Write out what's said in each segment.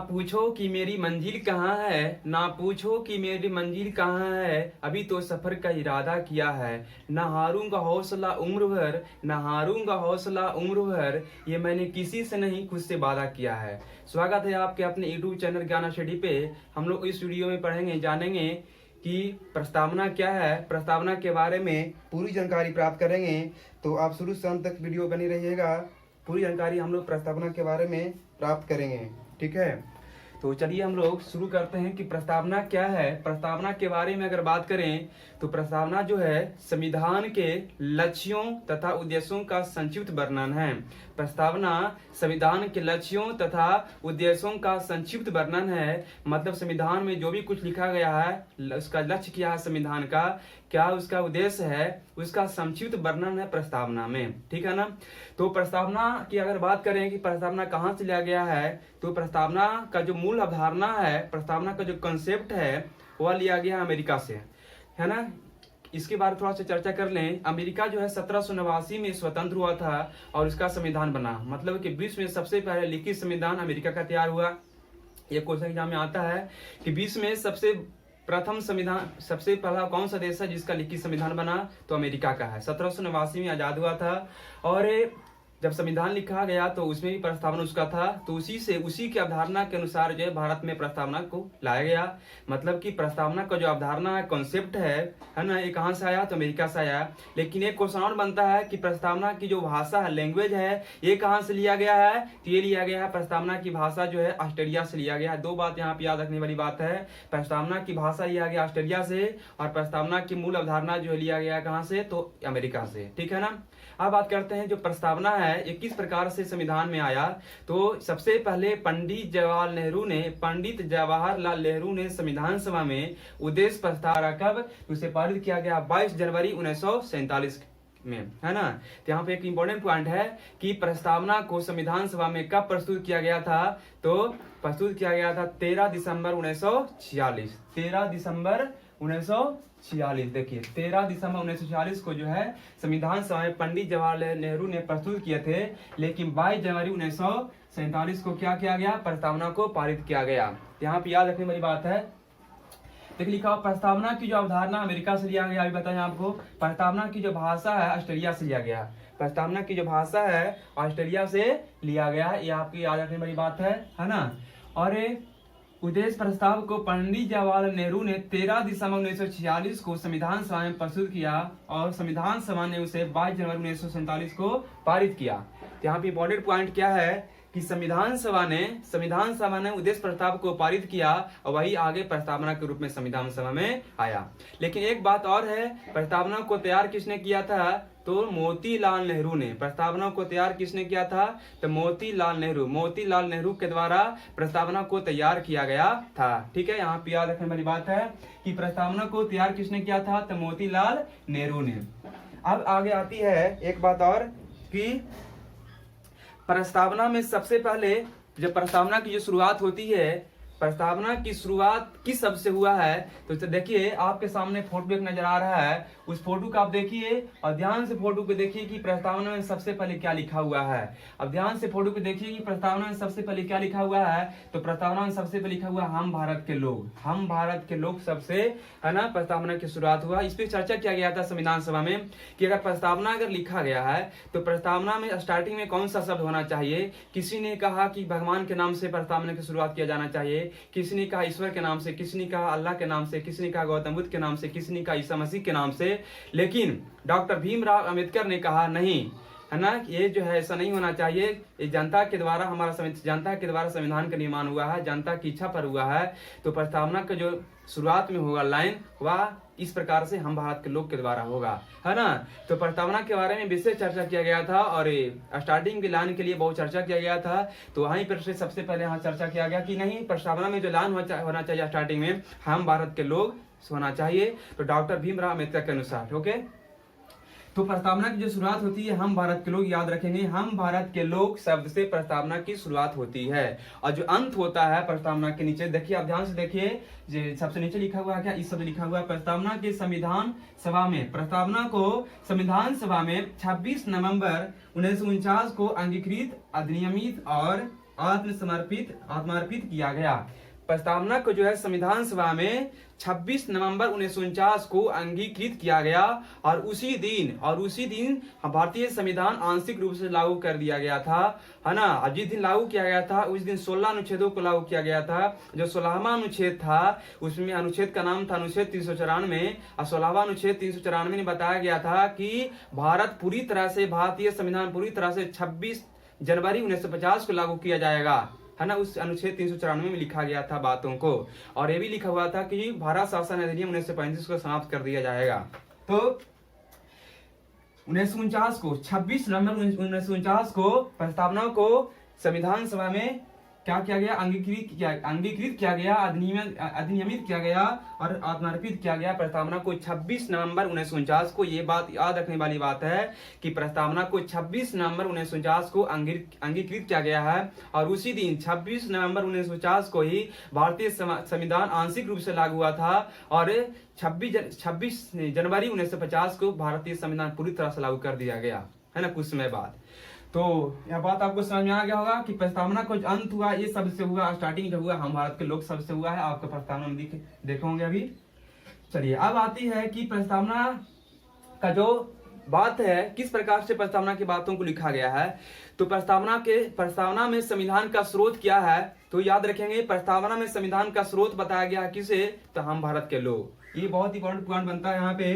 पूछो कि मेरी मंजिल कहाँ है, ना पूछो कि मेरी मंजिल कहाँ है, अभी तो सफर का इरादा किया है। ना हारूंगा हौसला उम्र भर, ना हारूंगा हौसला उम्र भर, ये मैंने किसी से नहीं खुद से वादा किया है। स्वागत है आपके अपने यूट्यूब चैनल ज्ञान स्टडी पे। हम लोग इस वीडियो में पढ़ेंगे, जानेंगे कि प्रस्तावना क्या है, प्रस्तावना के बारे में पूरी जानकारी प्राप्त करेंगे। तो आप शुरू से अंत तक वीडियो बनी रहिएगा, पूरी जानकारी हम लोग प्रस्तावना के बारे में प्राप्त करेंगे। ठीक है, तो चलिए हम लोग शुरू करते हैं कि प्रस्तावना क्या है। प्रस्तावना के बारे में अगर बात करें तो प्रस्तावना जो है संविधान के लक्ष्यों तथा उद्देश्यों का संक्षिप्त वर्णन है। प्रस्तावना संविधान के लक्ष्यों तथा उद्देश्यों का संक्षिप्त वर्णन है। मतलब संविधान में जो भी कुछ लिखा गया है, उसका लक्ष्य क्या है, संविधान का क्या उसका उद्देश्य है, उसका संक्षिप्त वर्णन है प्रस्तावना में। ठीक है ना। तो प्रस्तावना की अगर बात करें कि प्रस्तावना कहाँ से लिया गया है, तो प्रस्तावना का जो मूल अवधारणा है, प्रस्तावना का जो कंसेप्ट है, वह लिया गया अमेरिका से, है ना। इसके बारे में थोड़ा सा चर्चा कर लें। अमेरिका जो है 1789 में स्वतंत्र हुआ था और इसका संविधान बना। मतलब कि विश्व में सबसे पहले लिखित संविधान अमेरिका का तैयार हुआ। ये क्वेश्चन एग्जाम में आता है कि विश्व में सबसे प्रथम संविधान, सबसे पहला कौन सा देश है जिसका लिखित संविधान बना, तो अमेरिका का है। 1789 में आजाद हुआ था और जब संविधान लिखा गया तो उसमें भी प्रस्तावना उसका था। तो उसी की अवधारणा के अनुसार जो है भारत में प्रस्तावना को लाया गया। मतलब कि प्रस्तावना का जो अवधारणा है, कॉन्सेप्ट है ना, ये कहाँ से आया, तो अमेरिका से आया। लेकिन एक क्वेश्चन और बनता है कि प्रस्तावना की जो भाषा है, लैंग्वेज है, ये कहाँ से लिया गया है, तो ये लिया गया है प्रस्तावना की भाषा जो है ऑस्ट्रेलिया से लिया गया है। दो बात यहाँ पे याद रखने वाली बात है, प्रस्तावना की भाषा लिया गया ऑस्ट्रेलिया से और प्रस्तावना की मूल अवधारणा जो है लिया गया कहाँ से, तो अमेरिका से। ठीक है ना। अब बात करते हैं जो प्रस्तावना है ये किस प्रकार से संविधान में आया। तो सबसे पहले पंडित जवाहरलाल नेहरू ने संविधान सभा में उद्देश्य प्रस्ताव कब उसे पारित किया गया, 22 जनवरी 1947 में, है ना। तो यहाँ पे एक इंपॉर्टेंट पॉइंट है कि प्रस्तावना को संविधान सभा में कब प्रस्तुत किया गया था, तो प्रस्तुत किया गया था 13 दिसंबर 1946। 13 दिसंबर 1946, देखिए 13 दिसंबर 1946 को जो है संविधान सभा में पंडित जवाहरलाल नेहरू ने प्रस्तुत किए थे। लेकिन 22 जनवरी 1947 को क्या किया गया, प्रस्तावना को पारित किया गया। यहाँ पे याद रखने वाली बात है, देखिए लिखा प्रस्तावना की जो अवधारणा अमेरिका से लिया गया। अभी बताएं आपको, प्रस्तावना की जो भाषा है ऑस्ट्रेलिया से लिया गया। प्रस्तावना की जो भाषा है ऑस्ट्रेलिया से लिया गया, ये आपकी याद रखने वाली बात है ना। और उद्देश्य प्रस्ताव को पंडित जवाहरलाल नेहरू ने 13 दिसंबर 1946 को संविधान सभा में प्रस्तुत किया और संविधान सभा ने उसे 22 जनवरी 1947 को पारित किया। यहाँ पे इंपॉर्टेंट पॉइंट क्या है कि संविधान सभा ने उद्देश्य प्रस्ताव को पारित किया और वही आगे प्रस्तावना के रूप में संविधान सभा में आया। लेकिन एक बात और है, प्रस्तावना को तैयार किसने किया था, तो मोतीलाल नेहरू ने। प्रस्तावना को तैयार किसने किया था, तो मोतीलाल नेहरू के द्वारा प्रस्तावना को तैयार किया गया था। ठीक है, यहाँ पे याद रखने वाली बात है कि प्रस्तावना को तैयार किसने किया था, तो मोतीलाल नेहरू ने। अब आगे आती है एक बात और कि प्रस्तावना में सबसे पहले जब प्रस्तावना की जो शुरुआत होती है, प्रस्तावना की शुरुआत किस शब्द से हुआ है, तो देखिए आपके सामने फोटो एक नजर आ रहा है। उस फोटो को आप देखिए और ध्यान से फोटो को देखिए कि प्रस्तावना में सबसे पहले क्या लिखा हुआ है। अब ध्यान से फोटो को देखिए कि प्रस्तावना में सबसे पहले क्या लिखा हुआ है, तो प्रस्तावना में सबसे पहले लिखा हुआ हम भारत के लोग सबसे, है ना, प्रस्तावना की शुरुआत हुआ। इस पर चर्चा किया गया था संविधान सभा में कि अगर प्रस्तावना अगर लिखा गया है तो प्रस्तावना में स्टार्टिंग में कौन सा शब्द होना चाहिए। किसी ने कहा कि भगवान के नाम से प्रस्तावना की शुरुआत किया जाना चाहिए, किसी ने कहा ईश्वर के नाम से, किसी ने कहा अल्लाह के नाम से, किसी ने कहा गौतम बुद्ध के नाम से, किसी ने कहा ईसा मसीह के नाम से। लेकिन डॉक्टर भीमराव अंबेडकर ने कहा नहीं, है ना, ये जो है ऐसा नहीं होना चाहिए। ये जनता के द्वारा संविधान का निर्माण हुआ है, जनता की इच्छा पर हुआ है। तो प्रस्तावना का जो शुरुआत में होगा लाइन, वह इस प्रकार से हम भारत के लोग के द्वारा होगा, है ना। तो प्रस्तावना के बारे में विशेष चर्चा किया गया था और स्टार्टिंग की लाइन के लिए बहुत चर्चा किया गया था। तो वहीं पर से सबसे पहले यहाँ चर्चा किया गया कि नहीं, प्रस्तावना में जो लाइन होना चाहिए स्टार्टिंग में, हम भारत के लोग होना चाहिए। तो डॉक्टर भीमराव अंबेडकर के अनुसार, ओके। तो प्रस्तावना की जो शुरुआत होती है हम भारत के लोग, याद रखेंगे हम भारत के लोग शब्द से प्रस्तावना की शुरुआत होती है। और जो अंत होता है प्रस्तावना के नीचे, देखिए आप ध्यान से देखिए, सबसे नीचे लिखा हुआ है क्या, इस शब्द लिखा हुआ है प्रस्तावना के संविधान सभा में। प्रस्तावना को संविधान सभा में 26 नवंबर 1949 को अंगीकृत, अधिनियमित और आत्मर्पित किया गया। प्रस्तावना को जो है संविधान सभा में 26 नवंबर 1949 को अंगीकृत किया गया और उसी दिन भारतीय संविधान आंशिक रूप से लागू कर दिया गया था, है ना। और जिस दिन लागू किया गया था उस दिन 16 अनुच्छेदों को लागू किया गया था। जो 16वां अनुच्छेद था उसमें अनुच्छेद का नाम था अनुच्छेद 394 और 16वां अनुच्छेद 394 में बताया गया था कि भारतीय संविधान पूरी तरह से 26 जनवरी 1950 को लागू किया जाएगा, है ना। उस अनुच्छेद 394 में लिखा गया था बातों को, और ये भी लिखा हुआ था कि भारत शासन अधिनियम 1935 को समाप्त कर दिया जाएगा। तो 1949 को 26 नवंबर 1949 को प्रस्तावना को संविधान सभा में क्या किया गया, अंगीकृत किया गया, अधिनियमित किया गया और आत्मर्पित किया गया। प्रस्तावना को 26 नवंबर 1949 को, ये बात याद रखने वाली बात है कि प्रस्तावना को 26 नवंबर 1949 को अंगीकृत किया गया है और उसी दिन 26 नवंबर 1949 को ही भारतीय संविधान आंशिक रूप से लागू हुआ था और 26 जनवरी 1950 को भारतीय संविधान पूरी तरह से लागू कर दिया गया, है ना, कुछ समय बाद। तो यह बात आपको समझ में आ गया होगा कि प्रस्तावना को अंत हुआ, ये सबसे हुआ, स्टार्टिंग जब हुआ हम भारत के लोक सबसे हुआ है, आपको प्रस्तावना में देखोगे अभी। चलिए अब आती है कि प्रस्तावना का जो बात है किस प्रकार से प्रस्तावना की बातों को लिखा गया है। तो प्रस्तावना में संविधान का स्रोत क्या है, तो याद रखेंगे प्रस्तावना में संविधान का स्रोत बताया गया है किसे, तो हम भारत के लोग। ये बहुत इंपॉर्टेंट पॉइंट बनता है यहाँ पे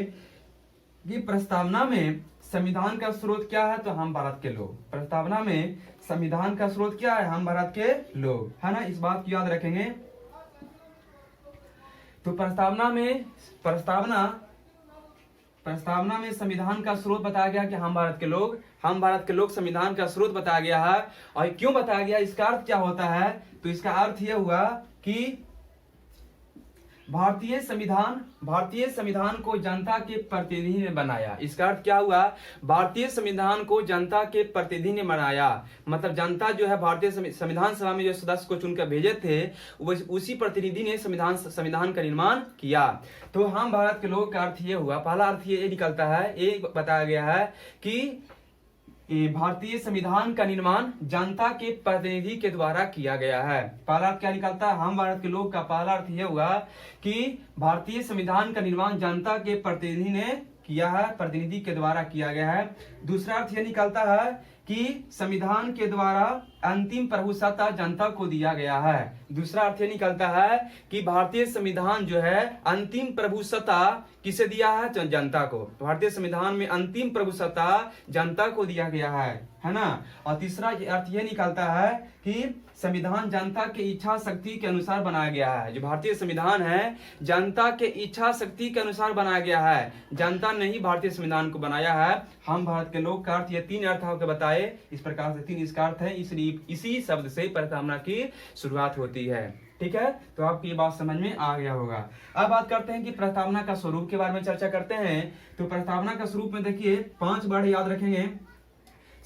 कि प्रस्तावना में संविधान का स्रोत क्या है, तो हम भारत के लोग। प्रस्तावना में संविधान का स्रोत क्या है, हम भारत के लोग, है ना, इस बात को याद रखेंगे। तो प्रस्तावना में संविधान का स्रोत बताया गया कि हम भारत के लोग संविधान का स्रोत बताया गया है। और क्यों बताया गया, इसका अर्थ क्या होता है, तो इसका अर्थ यह हुआ कि भारतीय संविधान को जनता के प्रतिनिधि ने बनाया। इसका अर्थ क्या हुआ, भारतीय संविधान को जनता के प्रतिनिधि ने बनाया, मतलब जनता जो है भारतीय संविधान सभा में जो सदस्य को चुनकर भेजे थे उसी प्रतिनिधि ने संविधान का निर्माण किया। तो हम भारत के लोग का अर्थ ये हुआ, पहला अर्थ ये निकलता है, ये बताया गया है कि भारतीय संविधान का निर्माण जनता के प्रतिनिधि के द्वारा किया गया है। पहला अर्थ क्या निकलता है, हम भारत के लोग का पहला अर्थ यह हुआ कि भारतीय संविधान का निर्माण जनता के प्रतिनिधि ने किया है, प्रतिनिधि के द्वारा किया गया है। दूसरा अर्थ यह निकलता है कि संविधान के द्वारा अंतिम प्रभुसत्ता जनता को दिया गया है। दूसरा अर्थ यह निकलता है कि भारतीय संविधान जो है अंतिम प्रभुसत्ता किसे दिया है, तो जनता को। भारतीय संविधान में अंतिम प्रभुसत्ता जनता को दिया गया है ना। और तीसरा अर्थ यह निकलता है कि संविधान जनता के इच्छा शक्ति के अनुसार बनाया गया है। जो भारतीय संविधान है जनता के इच्छा शक्ति के अनुसार बनाया गया है, जनता ने ही भारतीय संविधान को बनाया है। हम भारत के लोग का अर्थ, ये तीन अर्थ आपको बताए, इस प्रकार से तीन इसका अर्थ है, इसलिए इसी शब्द से प्रस्तावना की शुरुआत होती है। ठीक है, तो आपको ये बात समझ में आ गया होगा। अब बात करते हैं कि प्रस्तावना का स्वरूप के बारे में चर्चा करते हैं। तो प्रस्तावना का स्वरूप में देखिए 5 वर्ड याद रखेंगे,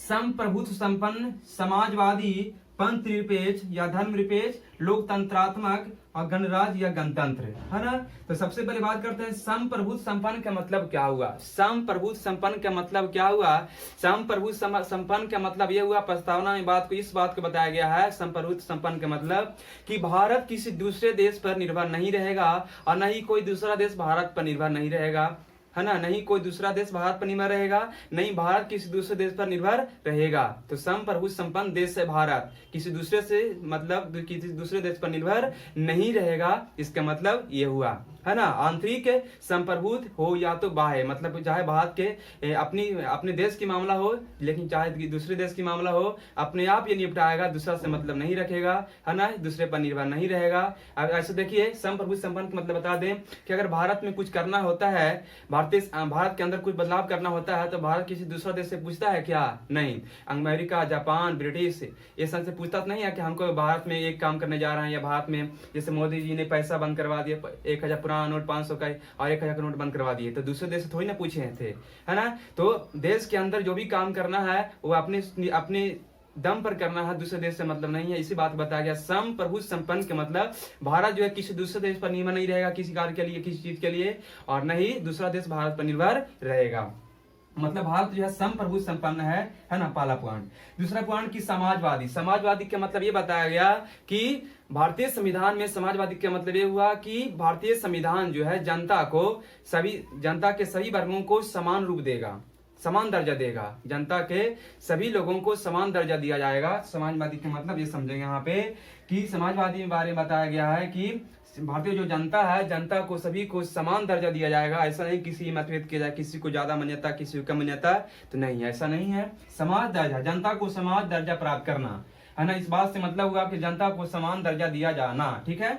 संप्रभुत्व संपन्न, समाजवादी, पंथ निरपेक्ष या धर्म निरपेक्ष, लोकतंत्रात्मक और गणराज्य या गणतंत्र, है ना। तो सबसे पहले बात करते हैं संप्रभुत्व संपन्न का मतलब क्या हुआ। संप्रभुत्व संपन्न का मतलब क्या हुआ, संप्रभुत्व संपन्न का मतलब यह हुआ, प्रस्तावना में इस बात को बताया गया है, संप्रभुत्व संपन्न का मतलब कि भारत किसी दूसरे देश पर निर्भर नहीं रहेगा और न ही कोई दूसरा देश भारत पर निर्भर नहीं रहेगा, है ना। नहीं कोई दूसरा देश भारत पर निर्भर रहेगा, नहीं भारत किसी दूसरे देश पर निर्भर रहेगा। तो संप्रभुत्व संपन्न देश है भारत, किसी दूसरे देश पर निर्भर नहीं रहेगा, इसका मतलब ये हुआ, है ना। आंतरिक संप्रभुत्व हो या तो बाह्य, मतलब चाहे भारत के अपने देश की मामला हो, लेकिन चाहे दूसरे देश की मामला हो, अपने आप ये निपटाएगा, दूसरा से मतलब नहीं रखेगा, है ना, दूसरे पर निर्भर नहीं रहेगा। अब ऐसे देखिए संप्रभुत्व संपन्न का मतलब बता दें कि अगर भारत में कुछ करना होता है, भारत के अंदर कुछ बदलाव करना होता है, तो भारत किसी दूसरा देश से पूछता है क्या, नहीं। अमेरिका, जापान, ब्रिटिश ये सब से पूछता नहीं है कि हमको भारत में एक काम करने जा रहे हैं, या भारत में जैसे मोदी जी ने पैसा बंद करवा दिया, 1000 पुराना नोट 500 का और 1000 का नोट बंद करवा दिए, तो दूसरे देश से थोड़ी ना पूछे थे, है ना। तो देश के अंदर जो भी काम करना है वो अपने दम पर करना है, दूसरे देश से मतलब नहीं है। इसी बात बताया गया संप्रभुत्व संपन्न के मतलब भारत जो है किसी दूसरे देश पर निर्भर नहीं रहेगा किसी कार्य के लिए, किसी चीज के लिए, और नहीं दूसरा देश भारत पर निर्भर रहेगा। मतलब भारत जो है संप्रभु संपन्न है ना, पहला पॉइंट। दूसरा पॉइंट की समाजवादी। समाजवादी का मतलब ये बताया गया कि भारतीय संविधान में समाजवादी का मतलब ये हुआ कि भारतीय संविधान जो है जनता के सभी वर्गों को समान रूप देगा, समान दर्जा देगा, जनता के सभी लोगों को समान दर्जा दिया जाएगा। समाजवादी का मतलब ये समझेंगे यहाँ पे कि समाजवादी के बारे में बताया गया है कि भारतीय जो जनता है, जनता को सभी को समान दर्जा दिया जाएगा। ऐसा नहीं किसी मतभेद किया जाए, किसी को ज्यादा मान्यता किसी को कम मान्यता, तो नहीं, ऐसा नहीं है। समाज दर्जा, जनता को समाज दर्जा प्राप्त करना है ना, इस बात से मतलब हुआ कि जनता को समान दर्जा दिया जाना। ठीक है,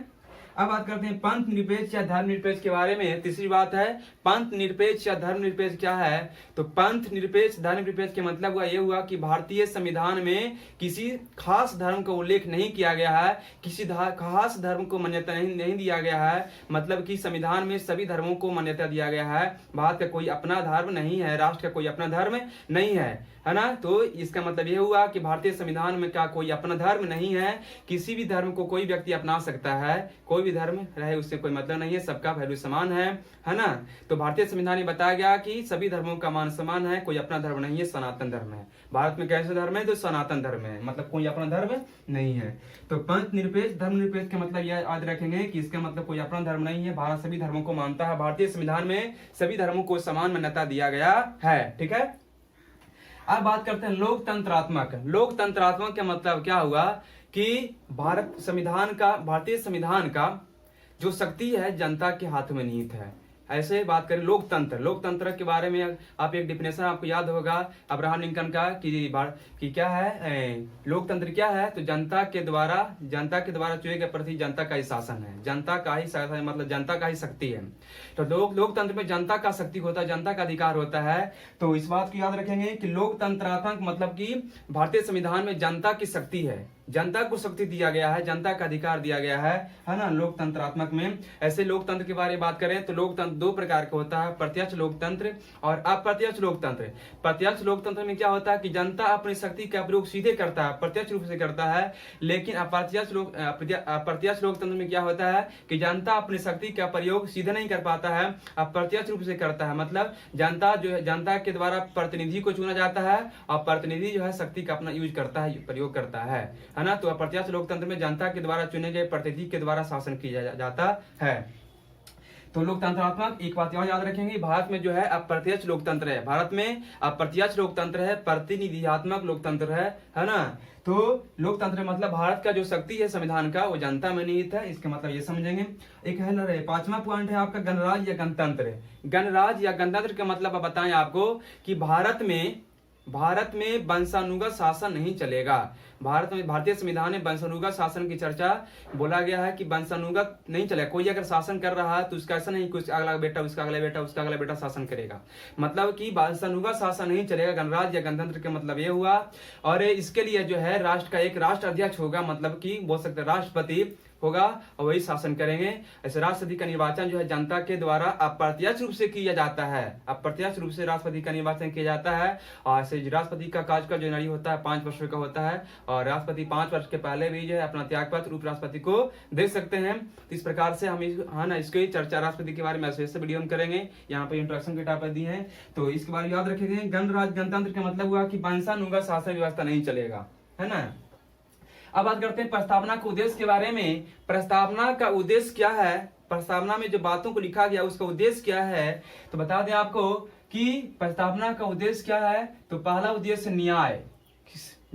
अब बात करते हैं पंथ निरपेक्ष या धर्म निरपेक्ष के बारे में। तीसरी बात है पंथ निरपेक्ष या धर्म निरपेक्ष क्या है। तो पंथ निरपेक्ष धर्म निरपेक्ष के मतलब हुआ ये हुआ कि भारतीय संविधान में किसी खास धर्म का उल्लेख नहीं किया गया है, किसी खास धर्म को मान्यता नहीं दिया गया है। मतलब कि संविधान में सभी धर्मों को मान्यता दिया गया है। भारत का कोई अपना धर्म नहीं है, राष्ट्र का कोई अपना धर्म नहीं है ना। तो इसका मतलब यह हुआ कि भारतीय संविधान में क्या कोई अपना धर्म नहीं है, किसी भी धर्म को कोई व्यक्ति अपना सकता है, कोई भी धर्म रहे उससे कोई मतलब नहीं है, सबका वैल्यू समान है ना। तो भारतीय संविधान में बताया गया कि सभी धर्मों का मान समान है, कोई अपना धर्म नहीं है, सनातन धर्म है। भारत में कैसे धर्म है, तो सनातन धर्म है, मतलब कोई अपना धर्म नहीं है। तो पंथ निरपेक्ष धर्म निरपेक्ष का मतलब यह याद रखेंगे कि इसका मतलब कोई अपना धर्म नहीं है, भारत सभी धर्मों को मानता है। भारतीय संविधान में सभी धर्मों को समान मान्यता दिया गया है। ठीक है, अब बात करते हैं लोकतंत्रात्मक। लोकतंत्रात्मक का मतलब क्या हुआ कि भारतीय संविधान का जो शक्ति है जनता के हाथ में निहित है। ऐसे बात करें लोकतंत्र के बारे में आप एक डिफिनेशन आपको याद होगा अब्राहम लिंकन का कि क्या है लोकतंत्र क्या है, तो जनता के द्वारा चुने गए प्रति जनता का ही शासन है, जनता का ही शासन मतलब जनता का ही शक्ति है। तो लोकतंत्र में जनता का शक्ति होता है, जनता का अधिकार होता है। तो इस बात को याद रखेंगे कि लोकतंत्रात्मक मतलब कि भारतीय संविधान में जनता की शक्ति है, जनता को शक्ति दिया गया है, जनता का अधिकार दिया गया है ना लोकतंत्रात्मक में। ऐसे लोकतंत्र के बारे में बात करें तो लोकतंत्र दो प्रकार का होता है, प्रत्यक्ष लोकतंत्र और अप्रत्यक्ष लोकतंत्र। प्रत्यक्ष लोकतंत्र में क्या होता है कि जनता अपनी शक्ति का प्रयोग सीधे करता है, प्रत्यक्ष रूप से करता है। लेकिन अप्रत्यक्ष लोकतंत्र में क्या होता है कि जनता अपनी शक्ति का प्रयोग सीधे नहीं कर पाता है, अप्रत्यक्ष रूप से करता है। मतलब जनता के द्वारा प्रतिनिधि को चुना जाता है और प्रतिनिधि जो है शक्ति का अपना यूज करता है, प्रयोग करता है ना। तो अप्रत्यक्ष लोकतंत्र में जनता के द्वारा चुने गए प्रतिनिधि के द्वारा शासन किया जाता है। तो लोकतंत्रात्मक एक बात याद रखेंगे, भारत में जो है अप्रत्यक्ष लोकतंत्र है, भारत में अप्रत्यक्ष लोकतंत्र है, प्रतिनिधियात्मक लोकतंत्र है ना। तो लोकतंत्र मतलब भारत का जो शक्ति है संविधान का वो जनता में निहित है, इसका मतलब ये समझेंगे। एक है पांचवा पॉइंट है आपका गणराज्य या गणतंत्र। गणराज्य या गणतंत्र का मतलब बताएं आपको कि भारत में वंशानुगत शासन नहीं चलेगा। भारतीय संविधान में वंशानुगत शासन की चर्चा बोला गया है कि वंशानुगत नहीं चलेगा। कोई अगर शासन कर रहा है तो उसका ऐसा नहीं कुछ अगला बेटा उसका अगला बेटा उसका अगला बेटा शासन करेगा, मतलब कि वंशानुगत शासन नहीं चलेगा। गणराज्य या गणतंत्र का मतलब ये हुआ। और इसके लिए जो है राष्ट्र का एक राष्ट्र अध्यक्ष होगा, मतलब कि बोल सकते राष्ट्रपति होगा और वही शासन करेंगे। ऐसे राष्ट्रपति का निर्वाचन जो है जनता के द्वारा अप्रत्यक्ष रूप से किया जाता है, अप्रत्यक्ष रूप से राष्ट्रपति का निर्वाचन किया जाता है। और ऐसे राष्ट्रपति का कार्यकाल जो होता है 5 वर्षों का होता है और राष्ट्रपति 5 वर्ष के पहले भी जो है अपना त्यागपत्र उपराष्ट्रपति को दे सकते हैं। तो इस प्रकार से हम इसकी चर्चा राष्ट्रपति के बारे में ऐसे वीडियो में करेंगे। यहाँ पे इंट्रोडक्शन के टाइप दी है, तो इसके बारे में याद रखेंगे। गणराज्य गणतंत्र का मतलब हुआ कि वंशानुगत शासन व्यवस्था नहीं चलेगा, है ना। अब बात करते हैं प्रस्तावना के उद्देश्य के बारे में। प्रस्तावना का उद्देश्य क्या है, प्रस्तावना में जो बातों को लिखा गया उसका उद्देश्य क्या है, तो बता दें आपको कि प्रस्तावना का उद्देश्य क्या है। तो पहला उद्देश्य न्याय,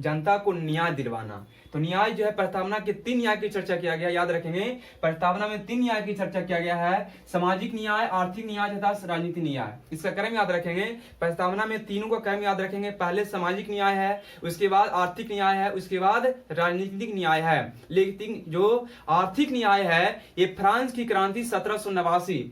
जनता को न्याय दिलवाना। तो न्याय जो है प्रस्तावना के 3 न्याय की चर्चा किया गया, याद रखेंगे। प्रस्तावना में 3 न्याय की चर्चा किया गया है, सामाजिक न्याय, आर्थिक न्याय तथा राजनीतिक न्याय। इसका क्रम याद रखेंगे। प्रस्तावना में तीनों का क्रम याद रखेंगे। पहले सामाजिक न्याय है, उसके बाद आर्थिक न्याय है, उसके बाद राजनीतिक न्याय है। लेकिन जो आर्थिक न्याय है ये फ्रांस की क्रांति 1789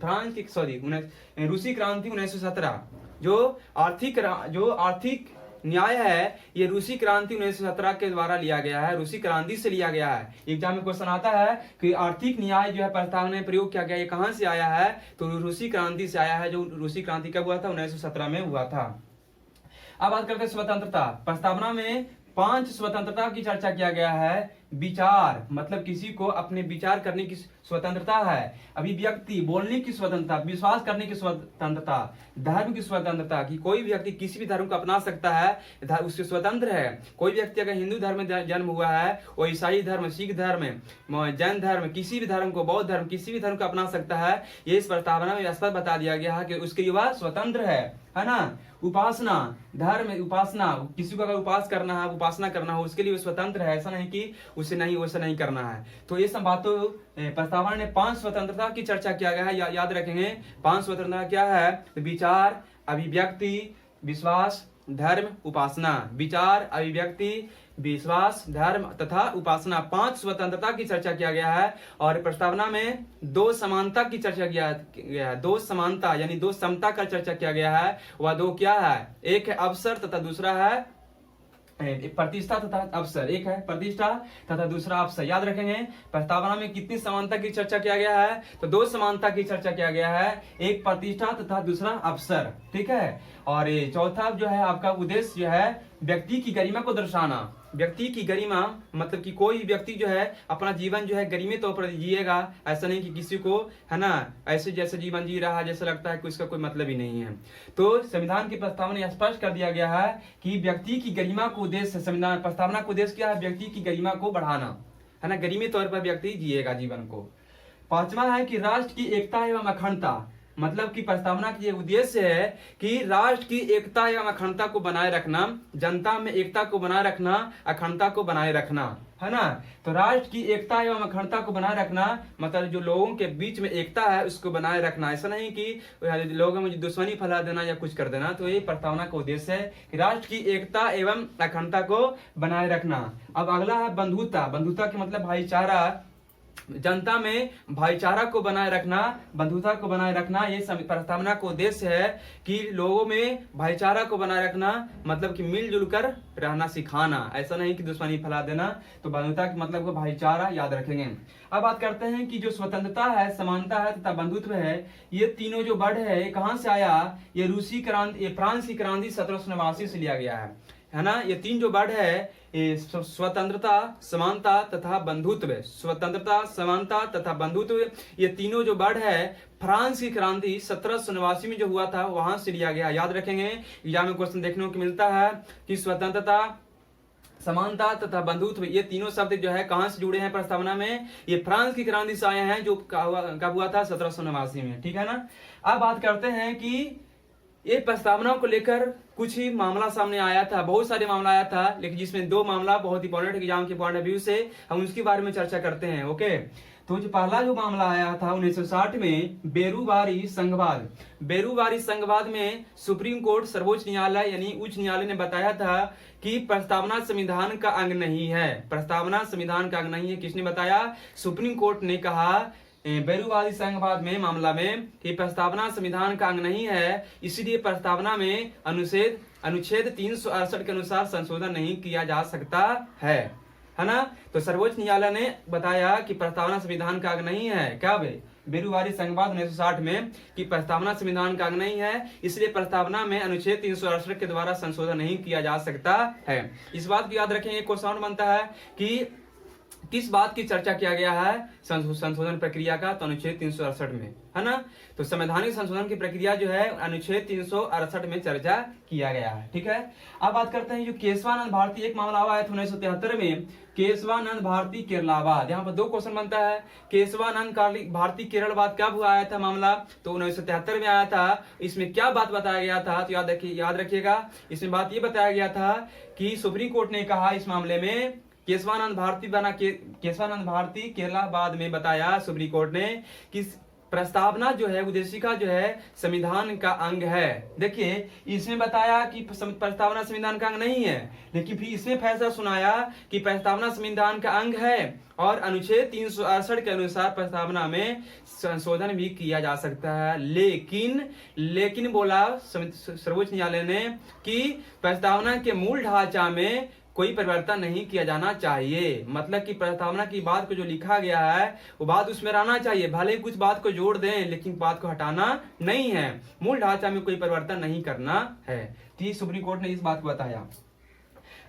रूसी क्रांति 1917 जो आर्थिक न्याय है ये रूसी क्रांति 1917 के द्वारा लिया गया है, रूसी क्रांति से लिया गया है। एग्जाम में क्वेश्चन आता है कि आर्थिक न्याय जो है प्रस्तावना में प्रयोग किया गया, ये कहां से आया है, तो रूसी क्रांति से आया है। जो रूसी क्रांति कब हुआ था, 1917 में हुआ था। अब बात करते हैं स्वतंत्रता। प्रस्तावना में 5 स्वतंत्रता की चर्चा किया गया है। विचार मतलब किसी को अपने विचार करने की स्वतंत्रता है। अभिव्यक्ति बोलने की स्वतंत्रता, विश्वास करने की स्वतंत्रता, धर्म की स्वतंत्रता कि कोई व्यक्ति किसी भी धर्म को अपना सकता है, उसके स्वतंत्र है। कोई व्यक्ति अगर हिंदू धर्म में जन्म हुआ है, वो ईसाई धर्म, सिख धर्म, जैन धर्म, किसी भी धर्म को, बौद्ध धर्म, किसी भी धर्म को अपना सकता है। ये इस प्रस्तावना में स्पष्ट बता दिया गया है कि उसके लिए वह स्वतंत्र है ना। उपासना, धर्म उपासना, किसी को अगर उपास करना है, उपासना करना हो, उसके लिए स्वतंत्र है। ऐसा नहीं कि उसे नहीं, वैसा नहीं करना है। तो ये सब बातों प्रस्तावना ने 5 स्वतंत्रता की चर्चा किया गया है। याद रखेंगे 5 स्वतंत्रता क्या है? विचार, अभिव्यक्ति, विश्वास, धर्म, उपासना। विचार, अभिव्यक्ति, विश्वास, धर्म तथा उपासना, 5 स्वतंत्रता की चर्चा किया गया है। और प्रस्तावना में 2 समानता की चर्चा किया गया है। 2 समानता यानी 2 समता का चर्चा किया गया है। वह 2 क्या है? एक है अवसर तथा दूसरा है प्रतिष्ठा तथा अवसर। एक है प्रतिष्ठा तथा दूसरा अवसर। याद रखेंगे प्रस्तावना में कितनी समानता की चर्चा किया गया है? तो 2 समानता की चर्चा किया गया है, एक प्रतिष्ठा तथा दूसरा अवसर। ठीक है। और ये चौथा जो है आपका उद्देश्य जो है व्यक्ति की गरिमा को दर्शाना। व्यक्ति की गरिमा मतलब कि कोई व्यक्ति जो है अपना जीवन जो है गरिमित तौर पर जिएगा। ऐसा नहीं कि किसी को है ना ऐसे जैसे जीवन जी रहा जैसा लगता है कि उसका कोई मतलब ही नहीं है। तो संविधान की प्रस्तावना में स्पष्ट कर दिया गया है कि व्यक्ति की गरिमा को उद्देश्य, संविधान प्रस्तावना का उद्देश्य क्या है? व्यक्ति की गरिमा को बढ़ाना, है ना, गरिमित तौर पर व्यक्ति जिएगा जीवन को। 5वां है कि राष्ट्र की एकता एवं अखंडता, मतलब कि प्रस्तावना की उद्देश्य है कि राष्ट्र की एकता एवं अखंडता को बनाए रखना, जनता में एकता को बनाए रखना, अखंडता को बनाए रखना, है ना। तो राष्ट्र की एकता एवं अखंडता को बनाए रखना मतलब जो लोगों के बीच में एकता है उसको बनाए रखना। ऐसा नहीं कि लोगों में दुश्मनी फैला देना या कुछ कर देना। तो ये प्रस्तावना का उद्देश्य है कि राष्ट्र की एकता एवं अखंडता को बनाए रखना। अब अगला है बंधुता। बंधुता के मतलब भाईचारा, जनता में भाईचारा को बनाए रखना, बंधुता को बनाए रखना। ये प्रस्तावना का उद्देश्य है कि लोगों में भाईचारा को बनाए रखना मतलब कि मिलजुल कर रहना सिखाना। ऐसा नहीं कि दुश्मनी फैला देना। तो बंधुता के मतलब को भाईचारा याद रखेंगे। अब बात करते हैं कि जो स्वतंत्रता है, समानता है तथा बंधुत्व है, ये तीनों जो वर्ड है ये कहां से आया? ये रूसी क्रांति, ये फ्रांस की क्रांति 1789 से लिया गया है ना। ये 3 जो वर्ड है स्वतंत्रता, समानता तथा बंधुत्व। स्वतंत्रता, समानता तथा बंधुत्व, ये तीनों जो वर्ड है फ्रांस की क्रांति 1789 में जो हुआ था वहां से लिया गया। याद रखेंगे एग्जाम में क्वेश्चन देखने को मिलता है कि स्वतंत्रता, समानता तथा बंधुत्व ये तीनों शब्द जो है कहां से जुड़े हैं प्रस्तावना में? ये फ्रांस की क्रांति से आए हैं जो कब हुआ था? 1789 में। ठीक है ना। अब बात करते हैं कि ये प्रस्तावना को लेकर कुछ ही मामला सामने आया था, बहुत सारे मामला आया था, लेकिन जिसमें 2 मामला बहुत इंपॉर्टेंट एग्जाम के पॉइंट ऑफ व्यू से हम उसके बारे में चर्चा करते हैं। ओके। तो जो पहला जो मामला आया था 1960 में बेरूवारी संघवाद। बेरूवारी संघवाद में सुप्रीम कोर्ट, सर्वोच्च न्यायालय यानी उच्च न्यायालय ने बताया था कि प्रस्तावना संविधान का अंग नहीं है। प्रस्तावना संविधान का अंग नहीं है। किसने बताया? सुप्रीम कोर्ट ने कहा बेरूवारी संघवाद में मामला में कि प्रस्तावना संविधान का अंग नहीं है, इसलिए प्रस्तावना में अनुच्छेद 368 के अनुसार संशोधन नहीं किया जा सकता है ना। तो सर्वोच्च न्यायालय ने बताया कि प्रस्तावना संविधान का अंग नहीं है। क्या बेरूवारी संघवाद 1960 में कि प्रस्तावना संविधान का अंग नहीं है, इसलिए प्रस्तावना में अनुच्छेद 368 के द्वारा संशोधन नहीं किया जा सकता है। इस बात को याद रखेंगे। क्वेश्चन बनता है कि किस बात की चर्चा किया गया है संशोधन प्रक्रिया का? तो अनुच्छेद 368 में, है ना। तो संवैधानिक संशोधन की प्रक्रिया जो है अनुच्छेद 368 में चर्चा किया गया है। ठीक है। अब बात करते हैं जो केशवानंद भारती, एक मामला हुआ है 1973 में, केशवानंद भारती केरलावाद। यहाँ पर 2 क्वेश्चन बनता है। केशवानंद भारती केरलवाद कब हुआ आया था मामला? तो 1973 में आया था। इसमें क्या बात बताया गया था? तो याद रखिएगा। इसमें बात ये बताया गया था कि सुप्रीम कोर्ट ने कहा इस मामले में केशवानंद भारती केरलावाद में बताया सुप्रीम कोर्ट ने कि प्रस्तावना जो है, उद्देशिका जो है संविधान का अंग है। देखिए इसमें बताया कि प्रस्तावना संविधान का अंग नहीं है, लेकिन फिर इसमें फैसला सुनाया कि प्रस्तावना संविधान का अंग है और अनुच्छेद 368 के अनुसार प्रस्तावना में संशोधन भी किया जा सकता है। लेकिन बोला सर्वोच्च न्यायालय ने कि प्रस्तावना के मूल ढांचा में कोई परिवर्तन नहीं किया जाना चाहिए। मतलब कि प्रस्तावना की बात को जो लिखा गया है वो बात उसमें रहना चाहिए, भले ही कुछ बात को जोड़ दें लेकिन बात को हटाना नहीं है। मूल ढांचा में कोई परिवर्तन नहीं करना है। तो सुप्रीम कोर्ट ने इस बात को बताया।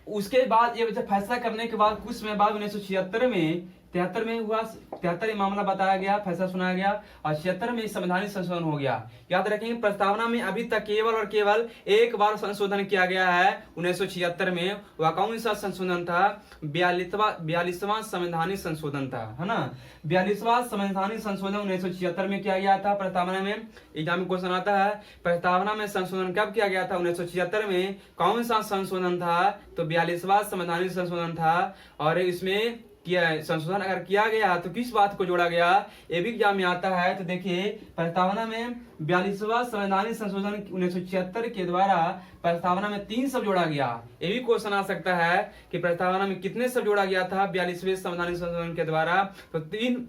उसके बाद ये जब फैसला करने के बाद कुछ समय बाद 1976 में 73 में हुआ, 73 में मामला बताया गया, फैसला सुनाया गया और 76 में संवैधानिक संशोधन हो गया। याद रखेंगे प्रस्तावना में अभी तक केवल और केवल एक बार संशोधन किया गया है 1976 में। वह कौन सा संशोधन था? 42वां संवैधानिक संशोधन था, है ना। 42वां संवैधानिक संशोधन 1976 में किया गया था। प्रस्तावना में एग्जाम में क्वेश्चन आता है, प्रस्तावना में संशोधन कब किया गया था? 1976 में। कौन सा संशोधन था? तो 42वां संवैधानिक संशोधन था। और इसमें किया संशोधन अगर किया गया तो किस बात को जोड़ा गया, ये भी एग्जाम में आता है। तो देखिए प्रस्तावना में 42वां संवैधानिक संशोधन 1976 के द्वारा प्रस्तावना में 3 शब्द जोड़ा गया। ये भी क्वेश्चन आ सकता है कि प्रस्तावना में कितने शब्द जोड़ा गया था 42वें संवैधानिक संशोधन के द्वारा? तो 3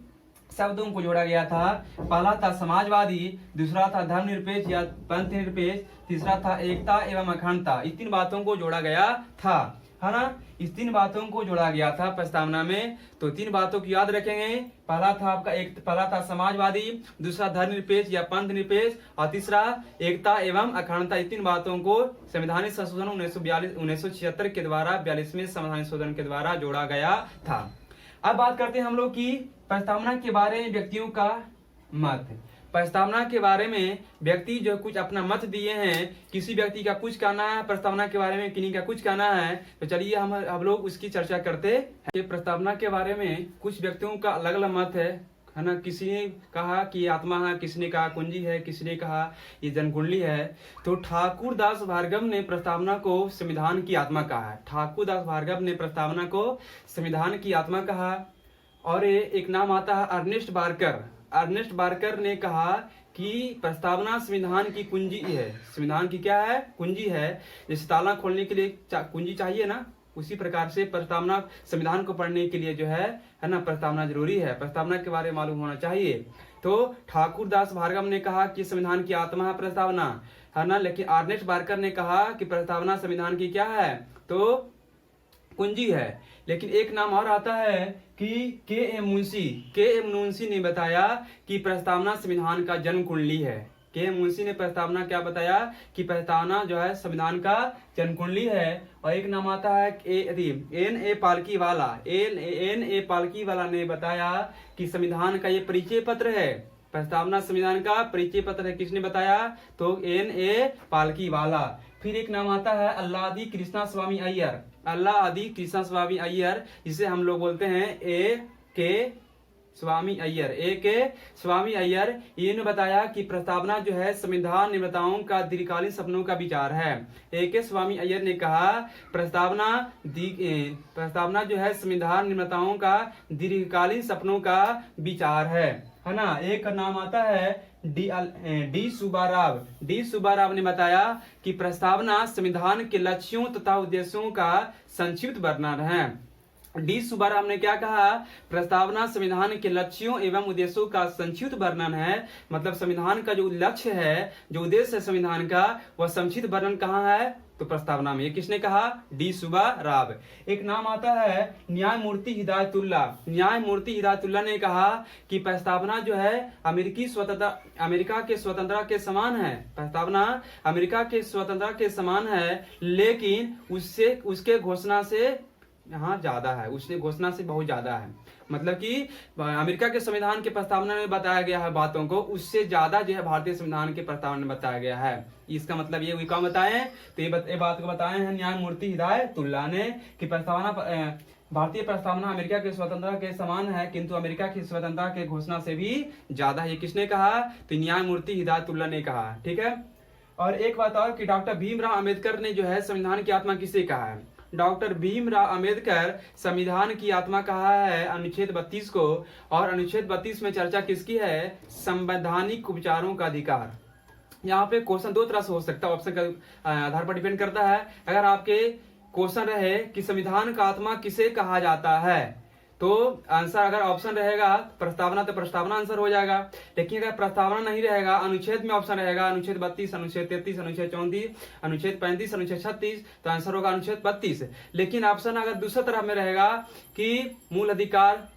शब्दों को जोड़ा गया था। पहला था समाजवादी, दूसरा था धर्मनिरपेक्ष या पंथ निरपेक्ष, तीसरा था एकता एवं अखंडता। इस 3 बातों को जोड़ा गया था, है ना। इस 3 बातों को जोड़ा गया था प्रस्तावना में। तो 3 बातों को याद रखेंगे। पहला था आपका पहला था समाजवादी, दूसरा धर्मनिरपेक्ष या पंथ निरपेक्ष और तीसरा एकता एवं अखंडता। इस 3 बातों को संवैधानिक संशोधन 1976 के द्वारा 42वें संवैधानिक संशोधन के द्वारा जोड़ा गया था। अब बात करते हैं हम लोग की प्रस्तावना के बारे में व्यक्तियों का मत। प्रस्तावना के बारे में व्यक्ति जो कुछ अपना मत दिए हैं, किसी व्यक्ति का कुछ कहना है प्रस्तावना के बारे में, किन्हीं का कुछ कहना है, तो चलिए हम लोग उसकी चर्चा करते हैं। प्रस्तावना के बारे में कुछ व्यक्तियों का अलग अलग मत है ना। किसी ने कहा कि आत्मा है, किसी ने कहा कुंजी है, किसी ने कहा ये जनकुंडली है। तो ठाकुर दास भार्गव ने प्रस्तावना को संविधान की आत्मा कहा है। ठाकुर दास भार्गव ने प्रस्तावना को संविधान की आत्मा कहा। और एक नाम आता है अर्नेस्ट बार्कर। अर्नेस्ट बार्कर ने कहा कि प्रस्तावना संविधान की कुंजी है। संविधान की क्या है? कुंजी है। जैसे ताला खोलने के लिए कुंजी चाहिए ना, उसी प्रकार से प्रस्तावना संविधान को पढ़ने के लिए जो है ना, प्रस्तावना जरूरी है। प्रस्तावना के बारे में मालूम होना चाहिए। तो ठाकुर दास भार्गव ने कहा कि संविधान की आत्मा है प्रस्तावना, है ना। लेकिन अर्नेस्ट बार्कर ने कहा कि प्रस्तावना संविधान की क्या है? तो कुंजी है। लेकिन एक नाम और आता है कि के.एम. मुंशी ने बताया कि प्रस्तावना संविधान का जन्म कुंडली है। के.एम. मुंशी ने प्रस्तावना क्या बताया कि प्रस्तावना जो है संविधान का जन्म कुंडली है। और एक नाम आता है एन.ए. पालकी वाला ने बताया कि संविधान का ये परिचय पत्र है। प्रस्तावना संविधान का परिचय पत्र है। किसने बताया? तो एन.ए. पालकी वाला। फिर एक नाम आता है अल्लादी कृष्णा स्वामी अय्यर, जिसे हम लोग बोलते हैं ए के स्वामी अय्यर। इन्होंने बताया कि प्रस्तावना जो है संविधान निर्माताओं का दीर्घकालीन सपनों का विचार है। ए के स्वामी अय्यर ने कहा प्रस्तावना जो है संविधान निर्माताओं का दीर्घकालीन सपनों का विचार है ना। एक नाम आता है डी सुब्बाराव ने बताया कि प्रस्तावना संविधान के लक्ष्यों तथा उद्देश्यों का संक्षिप्त वर्णन है। डी सुब्बाराव ने क्या कहा? प्रस्तावना संविधान के लक्ष्यों एवं उद्देश्यों का संक्षिप्त वर्णन है। मतलब संविधान का जो लक्ष्य है, जो उद्देश्य है संविधान का, वह संक्षिप्त वर्णन कहाँ है? तो प्रस्तावना में। ये किसने कहा? डी सुब्बाराव। एक नाम आता है न्यायमूर्ति हिदायतुल्लाह ने कहा कि प्रस्तावना जो है अमेरिका के स्वतंत्रता के समान है। प्रस्तावना अमेरिका के स्वतंत्रता के समान है, लेकिन उसके घोषणा से यहाँ ज्यादा है, उसने घोषणा से बहुत ज्यादा है। मतलब कि अमेरिका के संविधान के प्रस्तावना में बताया गया है बातों को, उससे ज्यादा जो है भारतीय संविधान के प्रस्तावना में बताया गया है। इसका मतलब ये कौन बताए? तो ये बात को बताए हैं न्यायमूर्ति हिदायतुल्लाह ने कि भारतीय प्रस्तावना अमेरिका के स्वतंत्रता के समान है, किंतु अमेरिका की स्वतंत्रता के घोषणा से भी ज्यादा है। ये किसने कहा? तो न्यायमूर्ति हिदायतुल्लाह ने कहा। ठीक है। और एक बात और कि डॉक्टर भीमराव अम्बेडकर ने जो है संविधान की आत्मा किसे कहा है? डॉक्टर भीमराव अम्बेडकर संविधान की आत्मा कहा है अनुच्छेद 32 को। और अनुच्छेद 32 में चर्चा किसकी है? संवैधानिक उपचारों का अधिकार। यहाँ पे क्वेश्चन 2 तरह से हो सकता है, ऑप्शन के आधार पर डिपेंड करता है। अगर आपके क्वेश्चन रहे कि संविधान का आत्मा किसे कहा जाता है, तो आंसर अगर ऑप्शन रहेगा प्रस्तावना, तो प्रस्तावना आंसर हो जाएगा। लेकिन अगर प्रस्तावना नहीं रहेगा, अनुच्छेद में ऑप्शन रहेगा अनुच्छेद 32, अनुच्छेद 33, अनुच्छेद 34, अनुच्छेद 35, अनुच्छेद 36, तो आंसर होगा अनुच्छेद 32। लेकिन ऑप्शन अगर दूसरा तरह में रहेगा कि मूल अधिकार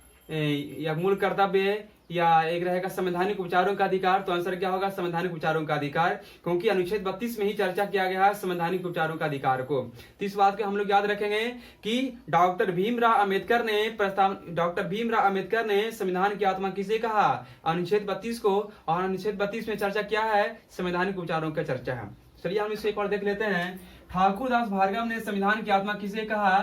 या मूल कर्तव्य या एक रहेगा संवैधानिक उपचारों का अधिकार। तो आंसर क्या होगा? संवैधानिक उपचारों का अधिकार, क्योंकि अनुच्छेद 32 में ही चर्चा किया गया है संवैधानिक उपचारों का अधिकार को। तो इस बात को हम लोग याद रखेंगे कि डॉक्टर भीमराव अंबेडकर ने संविधान की आत्मा किसे कहा? अनुच्छेद 32 को। और अनुच्छेद 32 में चर्चा क्या है? संवैधानिक उपचारों का चर्चा है। चलिए हम इसे एक और देख लेते हैं। ठाकुरदास भार्गव ने संविधान की आत्मा किसे कहा?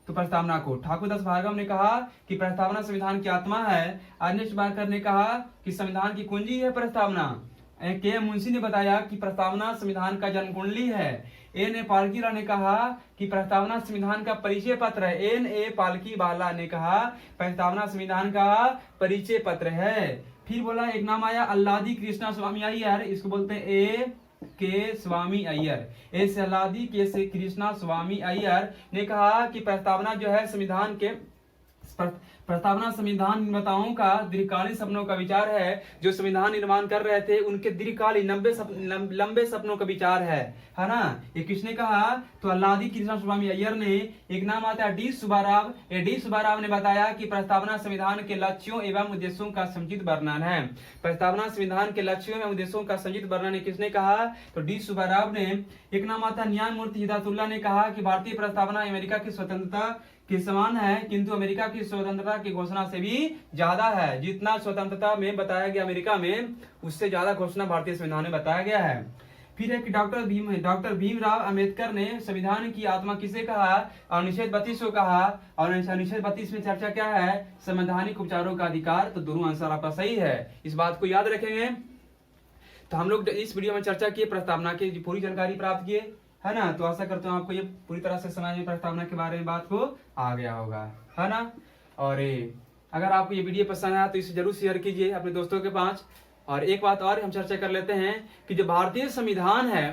तो प्रस्तावना को। ठाकुरदास भार्गव ने कहा कि प्रस्तावना संविधान की आत्मा है। अर्नेस्ट बार्कर ने कहा कि संविधान की कुंजी है प्रस्तावना। के मुंशी ने बताया कि प्रस्तावना संविधान का जन्म कुंडली है। एन ए पालकीवाला ने कहा कि प्रस्तावना संविधान का परिचय पत्र है। एन ए पालकीवाला ने कहा प्रस्तावना संविधान का परिचय पत्र है। फिर बोला एक नाम आया अल्लादी कृष्णा स्वामी अय्यर, इसको बोलते हैं ए के स्वामी अय्यर। एस अल्लादी के से कृष्णा स्वामी अय्यर ने कहा कि प्रस्तावना जो है संविधान के प्रस्तावना संविधान निर्माताओं का दीर्घकालीन सपनों का विचार है। जो संविधान निर्माण कर रहे थे उनके दीर्घकालीन लंबे सपनों का विचार है ना। ये किसने कहा? तो अल्लादी कृष्ण स्वामी अय्यर ने। एक नाम आता है डी सुब्बाराव। डी सुब्बाराव ने बताया कि प्रस्तावना संविधान के लक्ष्यों एवं उद्देश्यों का समुचित वर्णन है। प्रस्तावना संविधान के लक्ष्यों एवं उद्देश्यों का समुचित वर्णन किसने कहा? तो डी सुब्बाराव ने। एक नाम आता है न्यायमूर्ति हिदायतुल्लाह ने कहा कि भारतीय प्रस्तावना अमेरिका की स्वतंत्रता के समान है, किंतु अमेरिका की स्वतंत्रता की घोषणा से भी ज्यादा है। जितना स्वतंत्रता में बताया गया अमेरिका में, उससे ज्यादा घोषणा भारतीय संविधान में बताया गया है। फिर एक डॉक्टर भीमराव अंबेडकर ने संविधान की आत्मा किसे कहा? अनुच्छेद 32 को कहा। और अनुच्छेद 32 में चर्चा क्या है? संवैधानिक उपचारों का अधिकार। तो दोनों आंसर आपका सही है, इस बात को याद रखेंगे। तो हम लोग इस वीडियो में चर्चा किए, प्रस्तावना की पूरी जानकारी प्राप्त किए, है ना। तो आशा करता हूँ आपको ये पूरी तरह से समझ में प्रस्तावना के बारे में बात को आ गया होगा, है ना। और अगर आपको ये वीडियो पसंद आया तो इसे जरूर शेयर कीजिए अपने दोस्तों के पास। और एक बात और हम चर्चा कर लेते हैं कि जो भारतीय संविधान है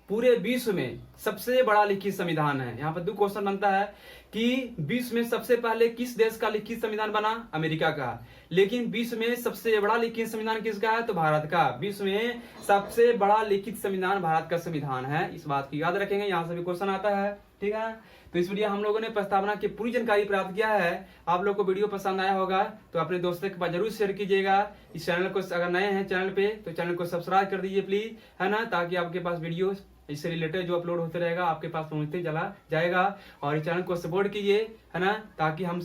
पूरे विश्व में सबसे बड़ा लिखित संविधान है। यहाँ पर दो क्वेश्चन बनता है कि विश्व में सबसे पहले किस देश का लिखित संविधान बना? अमेरिका का। लेकिन विश्व में सबसे बड़ा लिखित संविधान किसका है? तो भारत का। विश्व में सबसे बड़ा लिखित संविधान भारत का संविधान है, इस बात की याद रखेंगे। यहाँ से भी क्वेश्चन आता है, ठीक है। तो इस वीडियो हम लोगों ने प्रस्तावना की पूरी जानकारी प्राप्त किया है। आप लोग को वीडियो पसंद आया होगा तो अपने दोस्तों के पास जरूर शेयर कीजिएगा। इस चैनल को अगर नए हैं चैनल पे तो चैनल को सब्सक्राइब कर दीजिए प्लीज, है ना, ताकि आपके पास वीडियो इससे रिलेटेड जो अपलोड होते रहेगा आपके पास पहुंचते चला जाएगा। और इस चैनल को सपोर्ट कीजिए, है ना, ताकि हम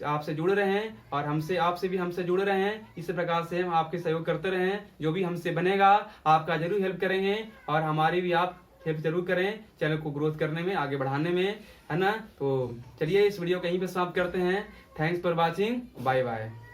आपसे जुड़े रहें और आपसे भी हमसे जुड़े रहें। इस प्रकार से हम आपके सहयोग करते रहें। जो भी हमसे बनेगा आपका जरूर हेल्प करेंगे और हमारी भी आप हेल्प जरूर करें चैनल को ग्रोथ करने में, आगे बढ़ाने में, है ना। तो चलिए इस वीडियो को यहीं पे समाप्त करते हैं। Thanks for watching, bye bye.